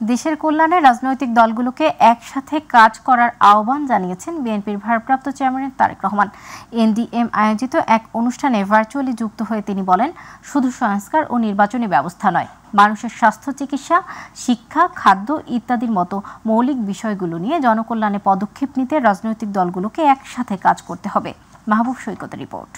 দেশের কল্যাণে রাজনৈতিক দলগুলোকে একসাথে কাজ করার আহ্বান জানিয়েছেন বিএনপির ভারপ্রাপ্ত চেয়ারম্যান তারেক রহমান। এনডিএম আয়োজিত এক অনুষ্ঠানে ভার্চুয়ালি যুক্ত হয়ে তিনি বলেন, শুধু সংস্কার ও নির্বাচনী ব্যবস্থা নয়, মানুষের স্বাস্থ্য, চিকিৎসা, শিক্ষা, খাদ্য ইত্যাদির মতো মৌলিক বিষয়গুলো নিয়ে জনকল্যাণে পদক্ষেপ নিতে রাজনৈতিক দলগুলোকে একসাথে কাজ করতে হবে। মাহবুব সৈকতের রিপোর্ট।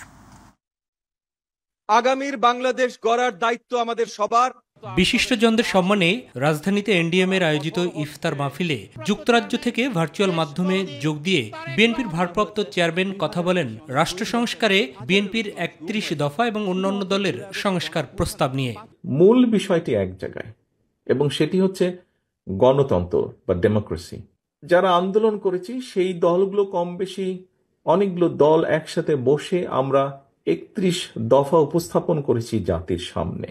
আগামীর বাংলাদেশ গড়ার দায়িত্ব আমাদের সবার। বিশিষ্টজনদের সম্মানে রাজধানীতে এনডিএম এর আয়োজিত ইফতার মাহফিলে যুক্তরাজ্য থেকে ভার্চুয়াল মাধ্যমে যোগ দিয়ে বিএনপির ভারপ্রাপ্ত চেয়ারম্যান কথা বলেন রাষ্ট্র সংস্কারে বিএনপির ৩১ দফা এবং অন্যান্য দলের সংস্কার প্রস্তাব নিয়ে। মূল বিষয়টি এক জায়গায়, এবং সেটি হচ্ছে গণতন্ত্র বা ডেমোক্রেসি। যারা আন্দোলন করেছি সেই দলগুলো কম বেশি অনেকগুলো দল একসাথে বসে আমরা ৩১ দফা উপস্থাপন করেছি জাতির সামনে।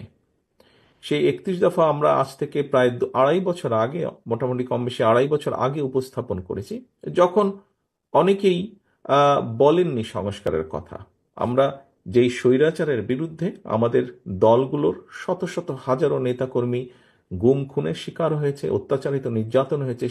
সেই ৩১ দফা আমরা আজ থেকে প্রায় ২.৫ বছর আগে, মোটামুটি কম বেশি ২.৫ বছর আগে উপস্থাপন করেছি, যখন অনেকেই বলেননি সংস্কারের কথা। আমরা যেই স্বৈরাচারের বিরুদ্ধে আমাদের দলগুলোর শত শত হাজারো নেতাকর্মী গুম খুনের শিকার হয়েছে, অত্যাচারিত, নির্যাতন হয়েছে,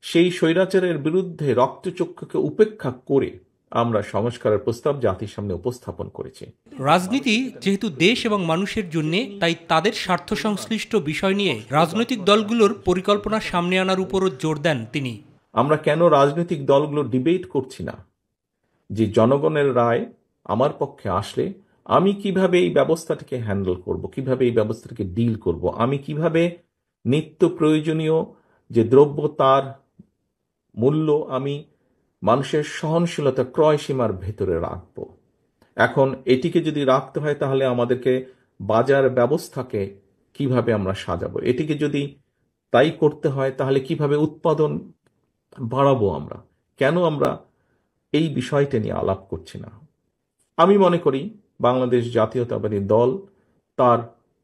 সেই স্বৈরাচারের বিরুদ্ধে রক্তচক্ষুকে উপেক্ষা করে আমরা সংস্কারের প্রস্তাব জাতির সামনে উপস্থাপন করেছি। রাজনীতি যেহেতু দেশ এবং মানুষের জন্য, তাই তাদের স্বার্থ সংশ্লিষ্ট বিষয় নিয়ে রাজনৈতিক দলগুলোর পরিকল্পনা সামনে আনার উপরও জোর দেন তিনি। আমরা কেন রাজনৈতিক দলগুলো ডিবেট করছি না যে জনগণের রায় আমার পক্ষে আসলে আমি কিভাবে এই ব্যবস্থাটাকে হ্যান্ডেল করব, কিভাবে এই ব্যবস্থাটাকে ডিল করব, আমি কিভাবে নিত্য প্রয়োজনীয় যে দ্রব্য তার মূল্য আমি মানুষের সহনশীলতা ক্রয় সীমার ভেতরে রাখব। এখন এটিকে যদি রাখতে হয় তাহলে আমাদেরকে বাজার ব্যবস্থাকে কিভাবে আমরা সাজাবো, এটিকে যদি তাই করতে হয় তাহলে কিভাবে উৎপাদন বাড়াবো আমরা, কেন আমরা এই বিষয়টা নিয়ে আলাপ করছি না? আমি মনে করি বাংলাদেশ জাতীয়তাবাদী দল তার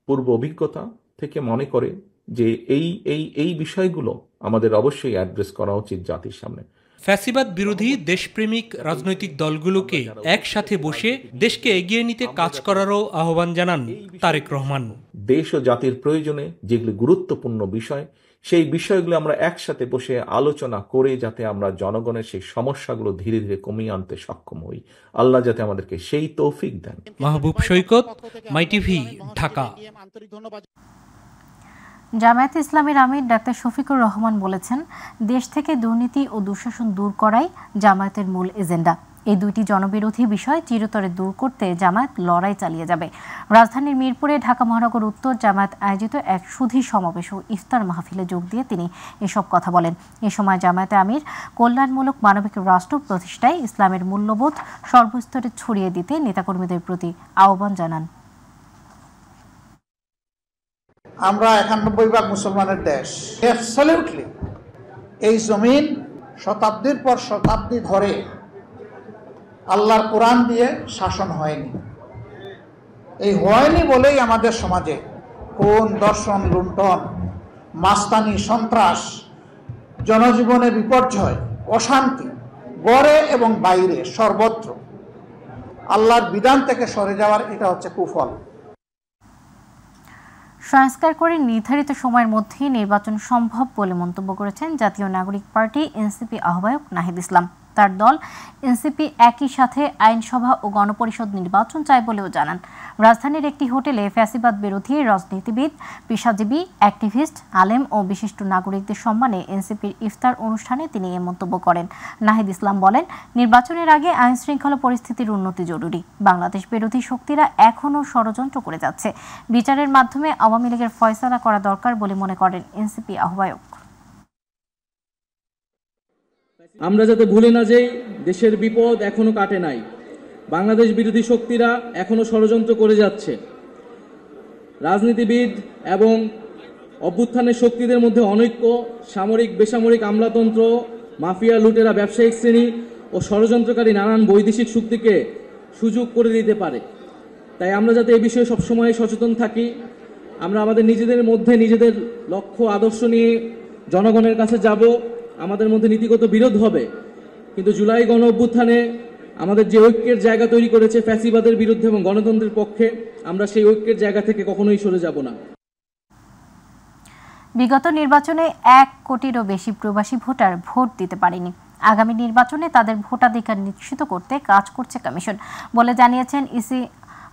পূর্ব অভিজ্ঞতা থেকে মনে করে যে এই বিষয়গুলো আমাদের অবশ্যই অ্যাড্রেস করা উচিত জাতির সামনে। ফ্যাসিবাদ বিরোধী দেশপ্রেমিক রাজনৈতিক দলগুলোকে একসাথে বসে দেশকে এগিয়ে নিতে কাজ করারও আহ্বান জানান তারেক রহমান। দেশ ও জাতির প্রয়োজনে যেগুলি গুরুত্বপূর্ণ বিষয়, সেই বিষয়গুলো আমরা একসাথে বসে আলোচনা করে যাতে আমরা জনগণের সেই সমস্যাগুলো ধীরে ধীরে কমিয়ে আনতে সক্ষম হই। আল্লাহ যাতে আমাদেরকে সেই তৌফিক দেন। মাহবুব সৈকত, মাই টিভি, ঢাকা। জামায়াতে ইসলামীর আমির ডাক্তার শফিকুর রহমান বলেছেন, দেশ থেকে দুর্নীতি ও দুঃশাসন দূর করাই জামায়াতের মূল এজেন্ডা। এই দুইটি জনবিরোধী বিষয় চিরতরে দূর করতে জামায়াত লড়াই চালিয়ে যাবে। রাজধানীর মিরপুরে ঢাকা মহানগর উত্তর জামায়াত আয়োজিত এক সুধী সমাবেশ ও ইফতার মাহফিলে যোগ দিয়ে তিনি এসব কথা বলেন। এ সময় জামায়াতে আমির কল্যাণমূলক মানবিক রাষ্ট্র প্রতিষ্ঠায় ইসলামের মূল্যবোধ সর্বস্তরে ছড়িয়ে দিতে নেতাকর্মীদের প্রতি আহ্বান জানান। আমরা ৯১ ভাগ মুসলমানের দেশ। অ্যাবসলিউটলি এই জমিন শতাব্দীর পর শতাব্দী ধরে আল্লাহর কোরআন দিয়ে শাসন হয়নি। এই হয়নি বলেই আমাদের সমাজে খুন, দর্শন, লুণ্ঠন, মাস্তানি, সন্ত্রাস, জনজীবনে বিপর্যয়, অশান্তি গড়ে এবং বাইরে সর্বত্র আল্লাহর বিধান থেকে সরে যাওয়ার এটা হচ্ছে কুফল। সংস্কার করে নির্ধারিত সময়ের মধ্যেই নির্বাচন সম্ভব বলে মন্তব্য করেছেন জাতীয় নাগরিক পার্টি এনসিপি আহ্বায়ক নাহিদ ইসলাম। তার দল এনসিপি একই সাথে আইনসভা ও গণপরিষদ নির্বাচন চায় বলেও জানান। রাজধানীর একটি হোটেলে ফ্যাসিবাদ বিরোধী রাজনীতিবিদ, পেশাজীবী, অ্যাক্টিভিস্ট, আলেম ও বিশিষ্ট নাগরিকদের সম্মানে এনসিপির ইফতার অনুষ্ঠানে তিনি এ মন্তব্য করেন। নাহিদ ইসলাম বলেন, নির্বাচনের আগে আইন শৃঙ্খলা পরিস্থিতির উন্নতি জরুরি। বাংলাদেশ বিরোধী শক্তিরা এখনও ষড়যন্ত্র করে যাচ্ছে। বিচারের মাধ্যমে আওয়ামী লীগের ফয়সালা করা দরকার বলে মনে করেন এনসিপি আহ্বায়ক। আমরা যাতে ভুলে না যাই, দেশের বিপদ এখনো কাটে নাই। বাংলাদেশ বিরোধী শক্তিরা এখনো ষড়যন্ত্র করে যাচ্ছে। রাজনীতিবিদ এবং অভ্যুত্থানের শক্তিদের মধ্যে অনৈক্য, সামরিক বেসামরিক আমলাতন্ত্র, মাফিয়া, লুটেরা, ব্যবসায়িক শ্রেণী ও ষড়যন্ত্রকারী নানান বৈদেশিক শক্তিকে সুযোগ করে দিতে পারে। তাই আমরা যাতে এই বিষয়ে সবসময় সচেতন থাকি, আমরা আমাদের নিজেদের মধ্যে নিজেদের লক্ষ্য আদর্শ নিয়ে জনগণের কাছে যাব। আমাদের মধ্যে নীতিগত বিরোধ হবে, কিন্তু জুলাই গণ অভ্যুত্থানে আমাদের যে ঐক্যের জায়গা তৈরি করেছে ফ্যাসিবাদের বিরুদ্ধে এবং গণতন্ত্রের পক্ষে, আমরা সেই ঐক্যের জায়গা থেকে কখনোই সরে যাব না। বিগত নির্বাচনে 1 কোটিরও বেশি প্রবাসী ভোটার ভোট দিতে পারেনি। আগামী নির্বাচনে তাদের ভোটাধিকার নিশ্চিত করতে কাজ করছে কমিশন বলে জানিয়েছেন ইসি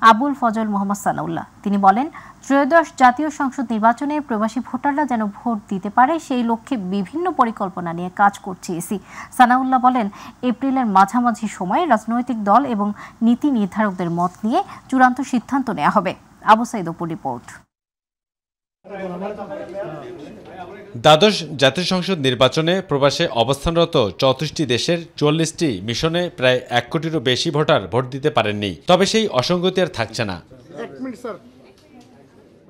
আবুল ফজল মোহাম্মদ সানাউল্লাহ। তিনি বলেন, ত্রয়োদশ জাতীয় সংসদ নির্বাচনে প্রবাসী ভোটাররা যেন ভোট দিতে পারে সেই লক্ষ্যে বিভিন্ন পরিকল্পনা নিয়ে কাজ করছে ইসি। সানাউল্লাহ বলেন, এপ্রিলের মাঝামাঝি সময়ে রাজনৈতিক দল এবং নীতি নির্ধারকদের মত নিয়ে চূড়ান্ত সিদ্ধান্ত নেওয়া হবে। আবু সাইদ অপুর রিপোর্ট। দ্বাদশ জাতীয় সংসদ নির্বাচনে প্রবাসে অবস্থানরত 34টি দেশের 44টি মিশনে প্রায় 1 কোটিরও বেশি ভোটার ভোট দিতে পারেননি। তবে সেই অসঙ্গতি আর থাকছে না।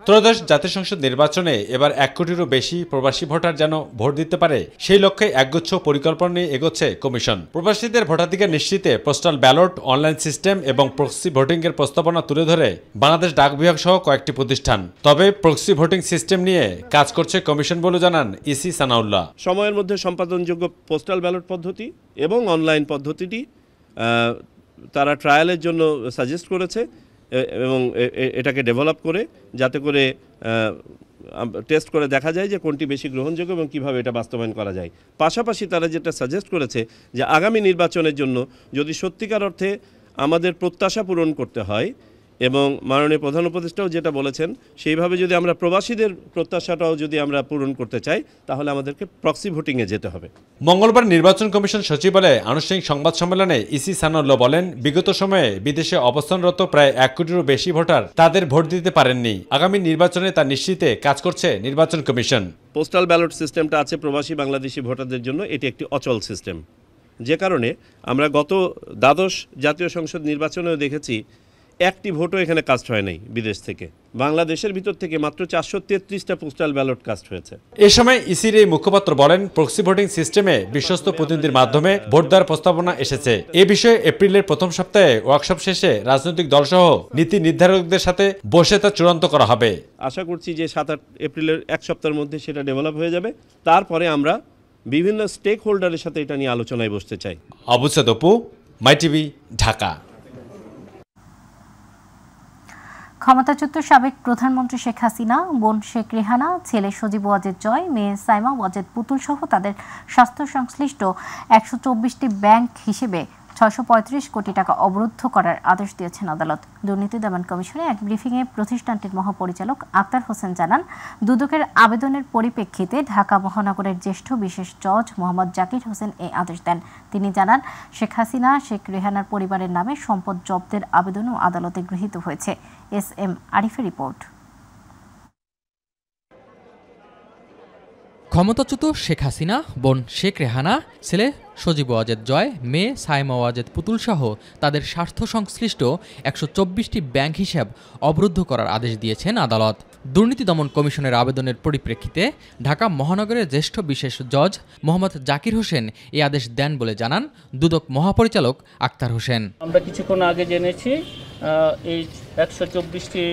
ত্রয়োদশ জাতীয় সংসদ নির্বাচনে এবার 1 কোটিরও বেশি প্রবাসী ভোটার যেন ভোট দিতে পারে সেই লক্ষ্যে একগুচ্ছ পরিকল্পনা নিয়ে এগোচ্ছে কমিশন। প্রবাসীদের ভোটাধিকার নিশ্চিতে পোস্টাল ব্যালট, অনলাইন সিস্টেম এবং প্রক্সি ভোটিং এর প্রস্তাবনা তুলে ধরে বাংলাদেশ ডাক বিভাগ সহ কয়েকটি প্রতিষ্ঠান। তবে প্রক্সি ভোটিং সিস্টেম নিয়ে কাজ করছে কমিশন বলে জানান ইসি সানাউল্লাহ। সময়ের মধ্যে সম্পাদনযোগ্য পোস্টাল ব্যালট পদ্ধতি এবং অনলাইন পদ্ধতিটি তারা ট্রায়ালের জন্য সাজেস্ট করেছে এবং এটাকে ডেভেলপ করে যাতে করে টেস্ট করে দেখা যায় যে কোনটি বেশি গ্রহণযোগ্য এবং কিভাবে এটা বাস্তবায়ন করা যায়। পাশাপাশি তারা যেটা সাজেস্ট করেছে যে আগামী নির্বাচনের জন্য যদি সত্যিকার অর্থে আমাদের প্রত্যাশা পূরণ করতে হয় এবং মাননীয় প্রধান উপদেষ্টাও যেটা বলেছেন সেইভাবে যদি আমরা প্রবাসীদের প্রত্যাশাটাও যদি আমরা পূরণ করতে চাই তাহলে আমাদেরকে প্রক্সি ভোটিংয়ে যেতে হবে। মঙ্গলবার নির্বাচন কমিশন সচিবালয়ে আনুষ্ঠানিক সংবাদ সম্মেলনে ইসি সানাউল্লাহ বলেন, বিগত সময়ে বিদেশে অবস্থানরত প্রায় 1 কোটিরও বেশি ভোটার তাদের ভোট দিতে পারেননি। আগামী নির্বাচনে তা নিশ্চিতে কাজ করছে নির্বাচন কমিশন। পোস্টাল ব্যালট সিস্টেমটা আছে প্রবাসী বাংলাদেশি ভোটারদের জন্য, এটি একটি অচল সিস্টেম, যে কারণে আমরা গত দ্বাদশ জাতীয় সংসদ নির্বাচনেও দেখেছি একটি ভোটও এখানে কাস্ট হয় নাই বিদেশ থেকে। বাংলাদেশের ভিতর থেকে মাত্র 433টা পোস্টাল ব্যালট কাস্ট হয়েছে। এ সময় ইসির এই মুখপাত্র বলেন, প্রক্সি ভোটিং সিস্টেমে বিশ্বস্ত প্রতিনিধির মাধ্যমে ভোট দেওয়ার প্রস্তাবনা এসেছে। এ বিষয়ে এপ্রিলের প্রথম সপ্তাহে ওয়ার্কশপ শেষে রাজনৈতিক দলসহ নীতি নির্ধারকদের সাথে বসে তা চূড়ান্ত করা হবে। আশা করছি যে 7-8 এপ্রিলের এক সপ্তাহের মধ্যে সেটা ডেভেলপ হয়ে যাবে। তারপরে আমরা বিভিন্ন স্টেক হোল্ডারের সাথে এটা নিয়ে আলোচনায় বসতে চাই। আবু সাইদ অপু, মাই টিভি, ঢাকা। ক্ষমতাচ্যুত সাবেক প্রধানমন্ত্রী শেখ হাসিনা, বোন শেখ রেহানা, ছেলে সজীব ওয়াজেদ জয়, মেয়ে সাইমা ওয়াজেদ পুতুল সহ তাদের স্বাস্থ্য সংশ্লিষ্ট 124টি ব্যাংক হিসেবে 635 কোটি টাকা অবরুদ্ধ করার আদেশ দিয়েছেন আদালত। দুর্নীতি দমন কমিশনে এক ব্রিফিংয়ে প্রতিষ্ঠানটির মহাপরিচালক আক্তার হোসেন জানান, দুদকের আবেদনের পরিপ্রেক্ষিতে ঢাকা মহানগরের জ্যেষ্ঠ বিশেষ জজ মোহাম্মদ জাকির হোসেন এই আদেশ দেন। তিনি জানান, শেখ হাসিনা, শেখ রেহানার পরিবারের নামে সম্পদ জব্দের আবেদনও আদালতে গৃহীত হয়েছে। এস.এম. আরিফের রিপোর্ট। ক্ষমতাচ্যুত শেখ হাসিনা, বোন শেখ রেহানা, ছেলে সজীব ওয়াজেদ জয়, মেয়ে সাইমা ওয়াজেদ পুতুল সহ তাদের স্বার্থ সংশ্লিষ্ট 124টি ব্যাংক হিসাব অবরুদ্ধ করার আদেশ দিয়েছেন আদালত। দুর্নীতি দমন কমিশনের আবেদনের পরিপ্রেক্ষিতে ঢাকা মহানগরের জ্যেষ্ঠ বিশেষ জজ মোহাম্মদ জাকির হোসেন এই আদেশ দেন বলে জানান দুদক মহাপরিচালক আক্তার হোসেন। আমরা কিছুক্ষণ আগে জেনেছি এই 124টি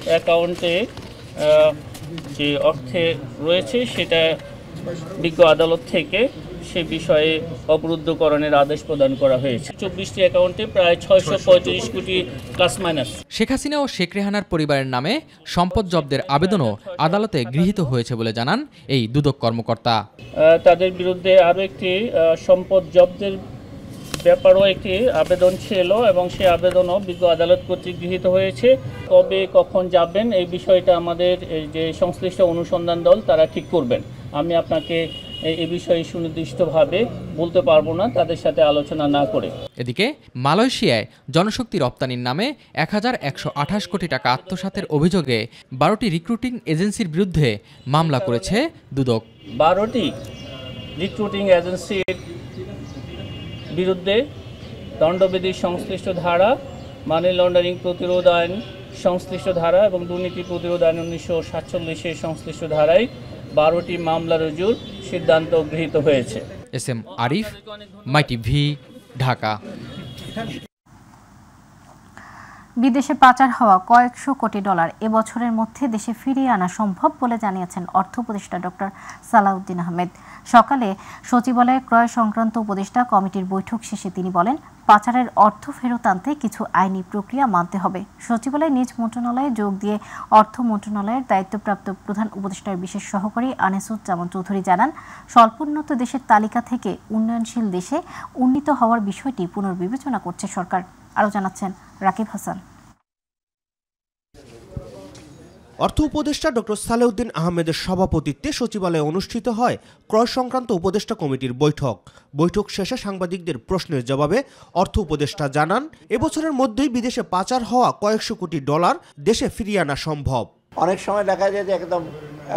অ্যাকাউন্টে যে অর্থে রয়েছে সেটা বিজ্ঞ আদালত থেকে সে বিষয়ে অবরুদ্ধকরণের আদেশ প্রদান করা হয়েছে। 24টি অ্যাকাউন্টে প্রায় 635 কোটি প্লাস মাইনাস। শেখ হাসিনা ও শেখ রেহানার পরিবারের নামে সম্পদ জব্দের আবেদনও আদালতে গৃহীত হয়েছে বলে জানান এই দুদক কর্মকর্তা। তাদের বিরুদ্ধে আরও একটি সম্পদ জব্দের ব্যাপারও একটি আবেদন ছিল এবং সেই আবেদনও বিজ্ঞ আদালত কর্তৃক গৃহীত হয়েছে। কবে কখন যাবেন এই বিষয়টা আমাদের যে সংশ্লিষ্ট অনুসন্ধান দল তারা ঠিক করবেন। আমি আপনাকে এই বিষয়ে সুনির্দিষ্টভাবে বলতে পারবো না তাদের সাথে আলোচনা না করে। এদিকে মালয়েশিয়ায় জনশক্তি রপ্তানির নামে 1128 কোটি টাকা আত্মসাতের অভিযোগে 12টি রিক্রুটিং এজেন্সির বিরুদ্ধে মামলা করেছে দুদক। 12টি রিক্রুটিং এজেন্সির বিরুদ্ধে দণ্ডবিধির সংশ্লিষ্ট ধারা, মানি লন্ডারিং প্রতিরোধ আইন সংশ্লিষ্ট ধারা এবং দুর্নীতি প্রতিরোধ আইন 1947 সংশ্লিষ্ট ধারায় 12টি মামলা রুজুর সিদ্ধান্ত গৃহীত হয়েছে। এস.এম. আরিফ, মাই টিভি, ঢাকা। বিদেশে পাচার হওয়া কয়েকশো কোটি ডলার এবছরের মধ্যে দেশে ফিরিয়ে আনা সম্ভব বলে জানিয়েছেন অর্থ উপদেষ্টা ডক্টর সালাউদ্দিন আহমেদ। সকালে সচিবালয়ে ক্রয় সংক্রান্ত উপদেষ্টা কমিটির বৈঠক শেষে তিনি বলেন, পাচারের অর্থ ফেরত আনতে কিছু আইনি প্রক্রিয়া মানতে হবে। সচিবালয় নিজ মন্ত্রণালয়ে যোগ দিয়ে অর্থ মন্ত্রণালয়ের দায়িত্বপ্রাপ্ত প্রধান উপদেষ্টার বিশেষ সহকারী আনিসুজ্জামান চৌধুরী জানান, স্বল্পোন্নত দেশের তালিকা থেকে উন্নয়নশীল দেশে উন্নীত হওয়ার বিষয়টি পুনর্বিবেচনা করছে সরকার। আরও জানাচ্ছেন রাকিব হাসান। অর্থ উপদেষ্টা ডক্টর সালেউদ্দিন আহমেদের সভাপতিত্বে সচিবালয়ে অনুষ্ঠিত হয় ক্রয় সংক্রান্ত উপদেষ্টা কমিটির বৈঠক শেষে সাংবাদিকদের প্রশ্নের জবাবে অর্থ উপদেষ্টা জানান, এবছরের মধ্যেই বিদেশে পাচার হওয়া কয়েকশো কোটি ডলার দেশে ফিরিয়ে আনা সম্ভব। অনেক সময় দেখা যায় যে একদম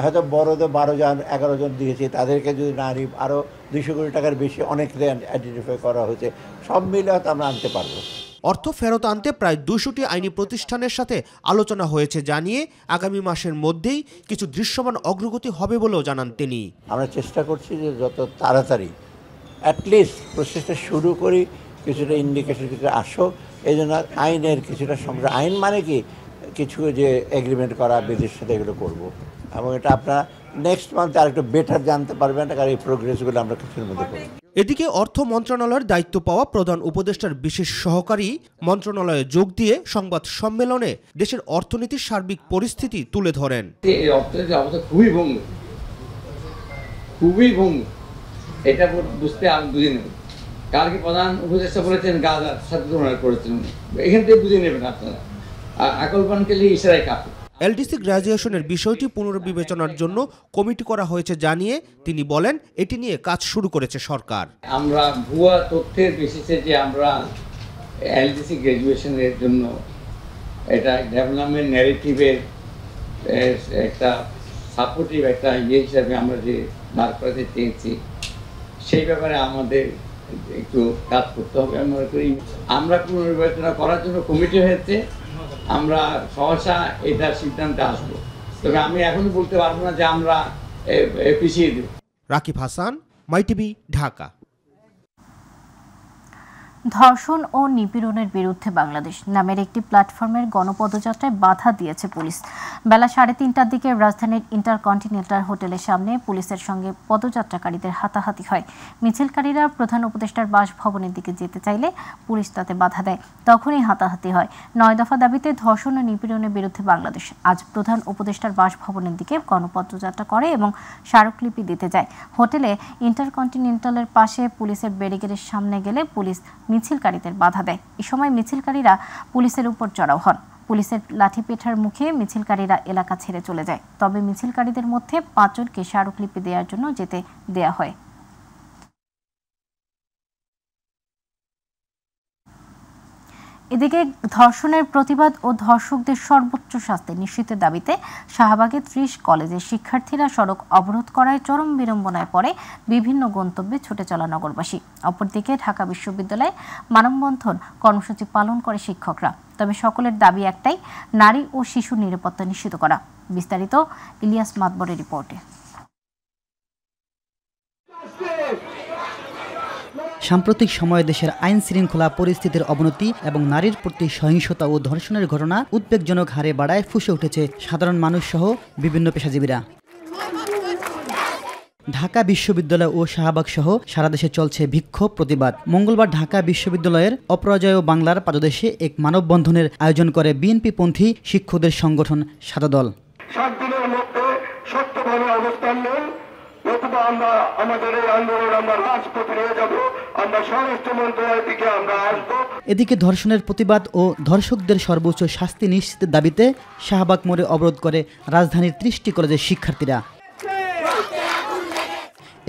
হয়তো বড়দের 12 জন 11 জন দিয়েছে, তাদেরকে যদি না আনি আরও 200 কোটি টাকার বেশি অনেককে আইডেন্টিফাই করা হয়েছে, সব মিলে হয়তো আমরা আনতে পারবো। অর্থ ফেরত আনতে প্রায় 200টি আইনি প্রতিষ্ঠানের সাথে আলোচনা হয়েছে জানিয়ে আগামী মাসের মধ্যেই কিছু দৃশ্যমান অগ্রগতি হবে বলেও জানান তিনি। আমরা চেষ্টা করছি যে যত তাড়াতাড়ি অ্যাটলিস্ট প্রসেসটা শুরু করি, কিছুটা ইন্ডিকেশন কিছুটা আসুক, এই জন্য আইনের কিছুটা সংগ্রহ। আইন মানে কি কিছু যে এগ্রিমেন্ট করা বিদেশের সাথে এগুলো করবো, এবং এটা আপনারা নেক্সট মান্থে আরেকটু বেটার জানতে পারবেন, কারণ এই প্রোগ্রেসগুলো আমরা কিছুর মধ্যে করি। এদিকে অর্থ মন্ত্রণালয়ের দায়িত্ব পাওয়া প্রধান উপদেষ্টার বিশেষ সহকারী মন্ত্রণালয়ে যোগ দিয়ে সংবাদ সম্মেলনে দেশের অর্থনীতির সার্বিক পরিস্থিতি তুলে ধরেন। এই অর্থনীতির অবস্থা খুবই ভঙ্গুর, এটা বুঝতে আমি বুঝে নেব। কালকে প্রধান উপদেষ্টা বলেছেন গাজার সাথে তুলনা করেছেন, এখান থেকে বুঝে নেবেন আপনারা। আকলপানকে ইশারায় কাঁপে। এলডিসি গ্র্যাজুয়েশনের বিষয়টি পুনর্বিবেচনার জন্য কমিটি করা হয়েছে জানিয়ে তিনি বলেন, এটি নিয়ে কাজ শুরু করেছে সরকার। আমরা ভুয়া তথ্যের বেসিসে যে আমরা এলডিসি গ্র্যাজুয়েশনের জন্য এটা ডেভেলপমেন্ট ন্যারেটিভের একটা সাপোর্টিভ একটা হিসাবে আমরা যে বার করতে চেয়েছি, সেই ব্যাপারে আমাদের একটু কাজ করতে হবে। আমি মনে করি আমরা পুনর্বিবেচনা করার জন্য কমিটি হয়েছে, আমরা সহসা এটার সিদ্ধান্তে আসবো, তবে আমি এখনই বলতে পারবো না যে আমরা পিছিয়ে দেব। রাকিব হাসান, মাইটিভি, ঢাকা। ধর্ষণ ও নিপীড়নের বিরুদ্ধে বাংলাদেশ নামের একটি প্ল্যাটফর্মের গণপদযাত্রায় বাধা দিয়েছে পুলিশ। বেলা 3:30টার দিকে রাজধানীর ইন্টারকন্টিনেন্টাল হোটেলের সামনে পুলিশের সঙ্গে পদযাত্রাকারীদের হাতাহাতি হয়। মিছিলকারীরা প্রধান উপদেষ্টার বাসভবনের দিকে যেতে চাইলে পুলিশ তাতে বাধা দেয়, তখনই হাতাহাতি হয়। 9 দফা দাবিতে ধর্ষণ ও নিপীড়নের বিরুদ্ধে বাংলাদেশ আজ প্রধান উপদেষ্টার বাসভবনের দিকে গণপদযাত্রা করে এবং স্মারকলিপি দিতে যায়। হোটেলে ইন্টারকন্টিনেন্টালের পাশে পুলিশের ব্যারিকেডের সামনে গেলে পুলিশ মিছিলকারীদের বাধা দেয়। এ সময় মিছিলকারীরা পুলিশের উপর চড়াও হন। পুলিশের লাঠিপেটার মুখে মিছিলকারীরা এলাকা ছেড়ে চলে যায়। তবে মিছিলকারীদের মধ্যে 5 জনকে স্মারকলিপি দেওয়ার জন্য যেতে দেয়া হয়। এদিকে ধর্ষণের প্রতিবাদ ও ধর্ষকদের সর্বোচ্চ শাস্তি নিশ্চিতের দাবিতে শাহবাগে 30 কলেজের শিক্ষার্থীরা সড়ক অবরোধ করায় চরম বিড়ম্বনায় পড়ে বিভিন্ন গন্তব্যে ছুটে চলা নগরবাসী। অপরদিকে ঢাকা বিশ্ববিদ্যালয়ে মানববন্ধন কর্মসূচি পালন করে শিক্ষকরা। তবে সকলের দাবি একটাই, নারী ও শিশুর নিরাপত্তা নিশ্চিত করা। বিস্তারিত ইলিয়াস মাতবরের রিপোর্টে। সাম্প্রতিক সময়ে দেশের আইন শৃঙ্খলা পরিস্থিতির অবনতি এবং নারীর প্রতি সহিংসতা ও ধর্ষণের ঘটনা উদ্বেগজনক হারে বাড়ায় ফুঁসে উঠেছে সাধারণ মানুষ সহ বিভিন্ন পেশাজীবীরা। ঢাকা বিশ্ববিদ্যালয় ও শাহবাগ সহ সারা দেশে চলছে বিক্ষোভ প্রতিবাদ। মঙ্গলবার ঢাকা বিশ্ববিদ্যালয়ের অপরাজয় বাংলার পাদদেশে এক মানববন্ধনের আয়োজন করে বিএনপিপন্থী শিক্ষকদের সংগঠন সাদা দল। 7 দিনের মধ্যে সত্যভাবে অবস্থান নেন, নতুবা আমরা আমাদের এই আন্দোলন আমরা রাজপথে নিয়ে যাব, আমরা স্বরাষ্ট্র মন্ত্রণালয়ের দিকে আমরা আসবো। এদিকে ধর্ষণের প্রতিবাদ ও ধর্ষকদের সর্বোচ্চ শাস্তি নিশ্চিতের দাবিতে শাহবাগ মোড়ে অবরোধ করে রাজধানীর 30টি কলেজের শিক্ষার্থীরা।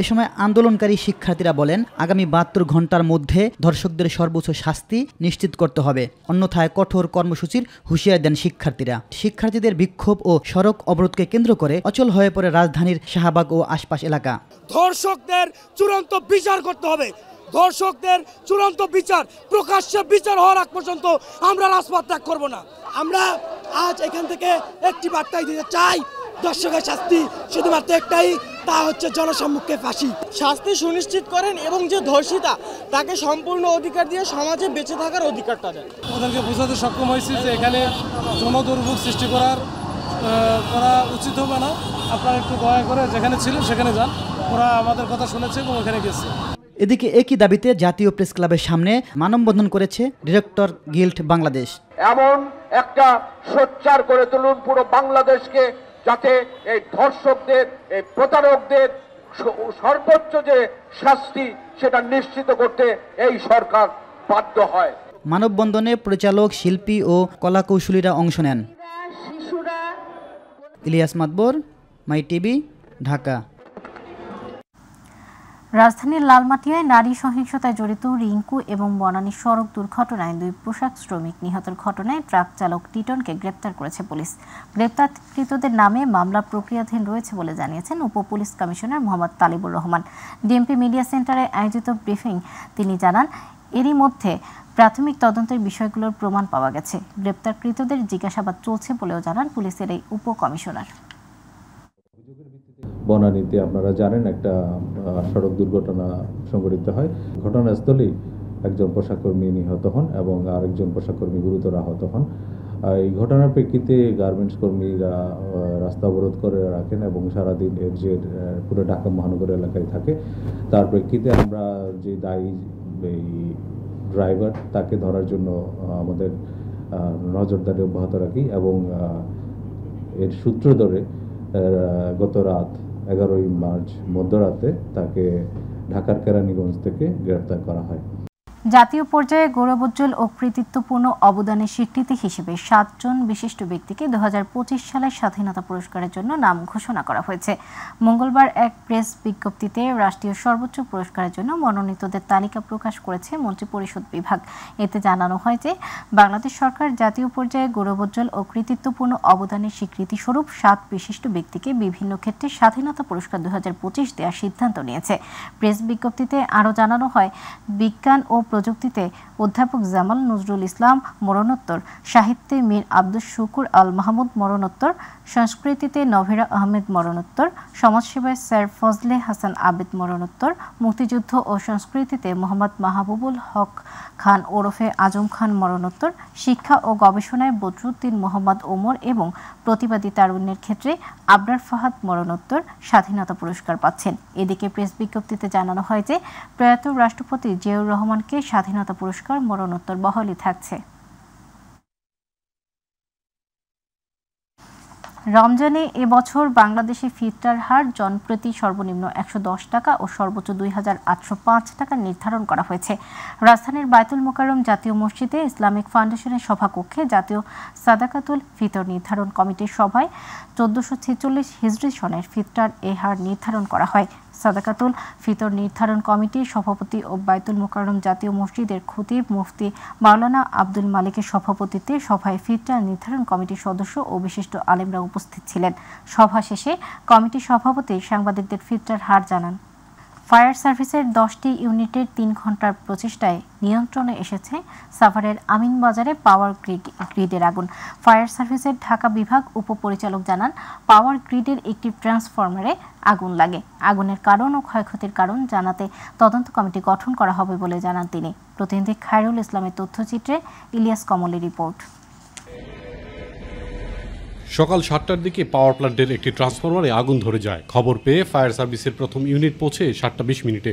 এ সময় আন্দোলনকারী শিক্ষার্থীরা বলেন, আগামী 72 ঘন্টার মধ্যে ধর্ষকদের সর্বোচ্চ শাস্তি নিশ্চিত করতে হবে, অন্যথায় কঠোর কর্মসূচির হুঁশিয়ারি দেন শিক্ষার্থীরা। শিক্ষার্থীদের বিক্ষোভ ও সড়ক অবরোধকে কেন্দ্র করে অচল হয়ে পড়ে রাজধানীর শাহবাগ ও আশপাশ এলাকা। ধর্ষকদের চূড়ান্ত বিচার করতে হবে, ধর্ষকদের চূড়ান্ত বিচার, প্রকাশ্যে বিচার হওয়ার আগ পর্যন্ত আমরা রাজপথ ত্যাগ করব না। আমরা আজ এখান থেকে একটি বার্তাই দিতে চাই, ধর্ষকের শাস্তি শুধুমাত্র একটাই, তা হচ্ছে জনসম্মুখে ফাঁসি। শাস্তি সুনিশ্চিত করেন এবং যে ধর্ষিতা তাকে সম্পূর্ণ অধিকার দিয়ে সমাজে বেঁচে থাকার অধিকারটা দেন। ওদেরকে বোঝাতে সক্ষম হয়েছি যে এখানে জনদুর্ভোগ সৃষ্টি করা উচিত হবে না। আপনারা একটু দয়া করে যেখানে ছিলেন সেখানে যান, ওরা আমাদের কথা শুনেছে এবং ওখানে গেছে। এদিকে একই দাবিতে জাতীয় প্রেস ক্লাবের সামনে মানববন্ধন করেছে ডিরেক্টর গিল্ড বাংলাদেশ। এমন একটা সোচ্চার করে তুলুন পুরো বাংলাদেশকে, যাতে এই ধর্ষকদের, এই প্রতারকদের সর্বোচ্চ যে শাস্তি সেটা নিশ্চিত করতে এই সরকার বাধ্য হয়। মানববন্ধনে পরিচালক, শিল্পী ও কলাকৌশলীরা অংশ নেন। ইলিয়াস মাতবর, মাই টিভি, ঢাকা। রাজধানীর লালমাটিয়ায় নারী সহিংসতায় জড়িত রিঙ্কু এবং বনানী সড়ক দুর্ঘটনায় 2 পোশাক শ্রমিক নিহতের ঘটনায় ট্রাক চালক টিটনকে গ্রেপ্তার করেছে পুলিশ। গ্রেপ্তারকৃতদের নামে মামলা প্রক্রিয়াধীন রয়েছে বলে জানিয়েছেন উপ police commissioner Mohammad Talibur Rahman. DMP media সেন্টারে আয়োজিত ব্রিফিং তিনি জানান, এরই মধ্যে প্রাথমিক তদন্তের বিষয়গুলোর প্রমাণ পাওয়া গেছে। গ্রেপ্তারকৃতদের জিজ্ঞাসাবাদ চলছে বলেও জানান পুলিশের এই উপ কমিশনার। বনানীতে আপনারা জানেন একটা সড়ক দুর্ঘটনা সংঘটিত হয়। ঘটনাস্থলেই একজন পোশাককর্মী নিহত হন এবং আরেকজন পোশাককর্মী গুরুতর আহত হন। এই ঘটনার প্রেক্ষিতে গার্মেন্টস কর্মীরা রাস্তা অবরোধ করে রাখেন এবং সারাদিন এর যে পুরো ঢাকা মহানগর এলাকায় থাকে। তার প্রেক্ষিতে আমরা যে দায়ী এই ড্রাইভার তাকে ধরার জন্য আমাদের নজরদারি অব্যাহত রাখি এবং এর সূত্র ধরে গত রাত 11ই মার্চ মধ্যরাতে তাকে ঢাকার কেরানীগঞ্জ থেকে গ্রেফতার করা হয়। জাতীয় পর্যায়ে গৌরবোজ্জ্বল ও কৃতিত্বপূর্ণ অবদানের স্বীকৃতি হিসেবে 7 জন বিশিষ্ট ব্যক্তিকে 2025 সালের স্বাধীনতা পুরস্কারের জন্য নাম ঘোষণা করা হয়েছে। মঙ্গলবার এক প্রেস বিজ্ঞপ্তিতে রাষ্ট্রীয় সর্বোচ্চ পুরস্কারের জন্য মনোনীতদের তালিকা প্রকাশ করেছে মন্ত্রিপরিষদ বিভাগ। এতে জানানো হয় যে বাংলাদেশ সরকার জাতীয় পর্যায়ে গৌরবোজ্জ্বল ও কৃতিত্বপূর্ণ অবদানের স্বীকৃতি স্বরূপ 7 বিশিষ্ট ব্যক্তিকে বিভিন্ন ক্ষেত্রে স্বাধীনতা পুরস্কার 2025 দেওয়ার সিদ্ধান্ত নিয়েছে। প্রেস বিজ্ঞপ্তিতে আরও জানানো হয়, বিজ্ঞান ও প্রযুক্তিতে অধ্যাপক জামাল নজরুল ইসলাম মরণোত্তর, সাহিত্যে মীর আব্দুস শুকুর আল মাহমুদ মরণোত্তর, সংস্কৃতিতে নভেরা আহমেদ মরণোত্তর, সমাজসেবায় স্যার ফজলে হাসান আবেদ মরণোত্তর, মুক্তিযুদ্ধ ও সংস্কৃতিতে মোহাম্মদ মাহবুবুল হক খান ওরফে আজম খান মরণোত্তর, শিক্ষা ও গবেষণায় বদরুদ্দিন মোহাম্মদ ওমর এবং প্রতিবাদী তারুণ্যের ক্ষেত্রে আবরার ফাহাদ মরণোত্তর স্বাধীনতা পুরস্কার পাচ্ছেন। এদিকে প্রেস বিজ্ঞপ্তিতে জানানো হয় যে প্রয়াত রাষ্ট্রপতি জিয়াউর রহমানকে স্বাধীনতা পুরস্কার মরণোত্তর বহালি থাকছে। রমজানে এবছর বাংলাদেশে ফিতরার হার জনপ্রতি সর্বনিম্ন 110 টাকা ও সর্বোচ্চ 2805 টাকা নির্ধারণ করা হয়েছে। রাজধানীর বায়তুল মোকাররম জাতীয় মসজিদে ইসলামিক ফাউন্ডেশনের সভাকক্ষে জাতীয় সাদাকাতুল ফিতর নির্ধারণ কমিটির সভায় 1446 হিজরি সনের ফিতরার এ হার নির্ধারণ করা হয়। সাদাকাতুল ফিতর নির্ধারণ কমিটির সভাপতি ও বায়তুল মোকাররম জাতীয় মসজিদের খতিব মুফতি মাওলানা আব্দুল মালিকের সভাপতিত্বে সভায় ফিতরা নির্ধারণ কমিটির সদস্য ও বিশিষ্ট আলেমরা উপস্থিত ছিলেন। সভা শেষে কমিটির সভাপতি সাংবাদিকদের ফিতরার হার জানান। ফায়ার সার্ভিসের 10টি ইউনিটের 3 ঘন্টার প্রচেষ্টায় নিয়ন্ত্রণে এসেছে সাভারের আমিনবাজারে পাওয়ার গ্রিডের আগুন। ফায়ার সার্ভিসের ঢাকা বিভাগ উপপরিচালক জানান, পাওয়ার গ্রিডের একটি ট্রান্সফরমারে আগুন লাগে। আগুনের কারণ ও ক্ষয়ক্ষতির কারণ জানাতে তদন্ত কমিটি গঠন করা হবে বলে জানান তিনি। প্রতিনিধি খায়রুল ইসলামের তথ্যচিত্রে ইলিয়াস কমলের রিপোর্ট। সকাল 7টার দিকে পাওয়ার প্ল্যান্টের একটি ট্রান্সফরমারে আগুন ধরে যায়। খবর পেয়ে ফায়ার সার্ভিসের প্রথম ইউনিট পৌঁছে 7টা 20 মিনিটে।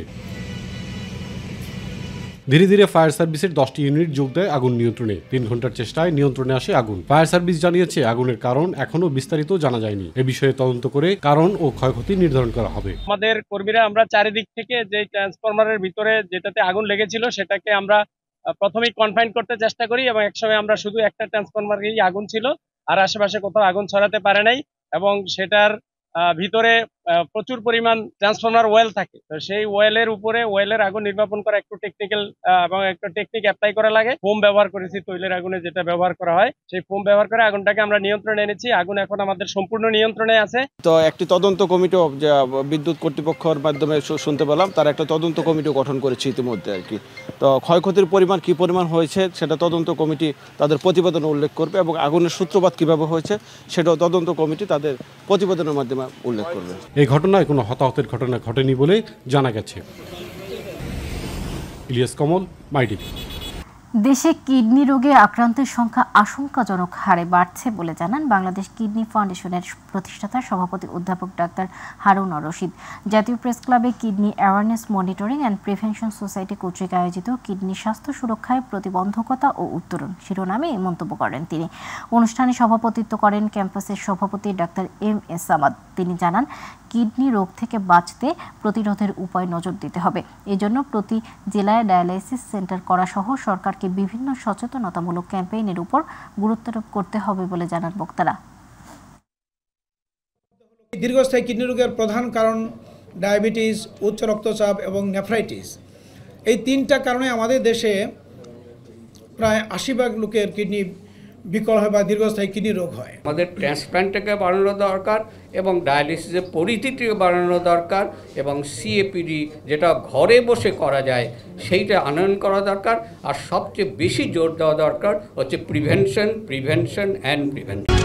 ধীরে ধীরে ফায়ার সার্ভিসের 10টি ইউনিট যোগ দেয় আগুন নিয়ন্ত্রণে। 3 ঘন্টার চেষ্টায় নিয়ন্ত্রণে আসে আগুন। ফায়ার সার্ভিস জানিয়েছে আগুনের কারণ এখনো বিস্তারিত জানা যায়নি। এ বিষয়ে তদন্ত করে কারণ ও ক্ষয়ক্ষতি নির্ধারণ করা হবে। আমাদের কর্মীরা আমরা চারিদিক থেকে যে ট্রান্সফরমারের ভিতরে যেটাতে আগুন লেগেছিল সেটাকে আমরা প্রথমেই কনফাইন করতে চেষ্টা করি এবং একসময় আমরা শুধু একটা ট্রান্সফরমারেই আগুন ছিল, আর আশেপাশে কোথাও আগুন ছড়াতে পারে নাই এবং সেটার ভিতরে প্রচুর পরিমাণ ট্রান্সফরমার ওয়েল থাকে। তো সেই ওয়েলের উপরে ওয়েলের আগুন নির্বাপন করা একটু টেকনিক্যাল এবং একটু টেকনিক অ্যাপ্লাই করা লাগে। ফোম ব্যবহার করেছি, তৈলের আগুনে যেটা ব্যবহার করা হয় সেই ফোম ব্যবহার করে আগুনটাকে আমরা নিয়ন্ত্রণে এনেছি। আগুন এখন আমাদের সম্পূর্ণ নিয়ন্ত্রণে আছে। তো একটি তদন্ত কমিটিও বিদ্যুৎ কর্তৃপক্ষের মাধ্যমে শুনতে পেলাম, তারা একটা তদন্ত কমিটি গঠন করেছে ইতিমধ্যে আর কি। তো ক্ষয়ক্ষতির পরিমাণ কি পরিমাণ হয়েছে সেটা তদন্ত কমিটি তাদের প্রতিবেদনে উল্লেখ করবে এবং আগুনের সূত্রপাত কিভাবে হয়েছে সেটাও তদন্ত কমিটি তাদের প্রতিবেদনের মাধ্যমে উল্লেখ করবে। এই ঘটনায় কোনো হতাহতের ঘটনা ঘটেনি বলে জানা গেছে। ইলিয়াস কমল, মাই টিভি। দেশে কিডনি রোগে আক্রান্তের সংখ্যা আশঙ্কাজনক হারে বাড়ছে বলে জানান বাংলাদেশ কিডনি ফাউন্ডেশনের প্রতিষ্ঠাতা সভাপতি অধ্যাপক ডাক্তার হারুন রশিদ। জাতীয় প্রেস ক্লাবে kidney awareness monitoring and prevention society কর্তৃক আয়োজিত কিডনি স্বাস্থ্য সুরক্ষায় প্রতিবন্ধকতা ও উত্তরণ শিরোনামে এই মন্তব্য করেন তিনি। অনুষ্ঠানে সভাপতিত্ব করেন ক্যাম্পাসের সভাপতি ডাক্তার এম.এস. সামাদ। তিনি জানান, কিডনি রোগ থেকে বাঁচতে প্রতিরোধের উপায় নজর দিতে হবে। এজন্য প্রতি জেলায় ডায়ালাইসিস সেন্টার করা সহ সরকারকে বিভিন্ন সচেতনতামূলক ক্যাম্পেইনের উপর গুরুত্ব আরোপ করতে হবে বলে জানান বক্তারা। দীর্ঘস্থায়ী কিডনি রোগের প্রধান কারণ ডায়াবেটিস, উচ্চ রক্তচাপ এবং নেফ্রাইটিস। এই তিনটা কারণে আমাদের দেশে প্রায় ৮০% লোকের কিডনি বিকল হয় বা দীর্ঘস্থায়ী কিডনি রোগ হয়। আমাদের ট্রান্সপ্ল্যান্টটাকে বাড়ানো দরকার এবং ডায়ালিসিসের পরিধিটিকে বাড়ানো দরকার এবং সিএপিডি যেটা ঘরে বসে করা যায় সেইটা আনয়ন করা দরকার। আর সবচেয়ে বেশি জোর দেওয়া দরকার হচ্ছে প্রিভেনশন অ্যান্ড প্রিভেনশন।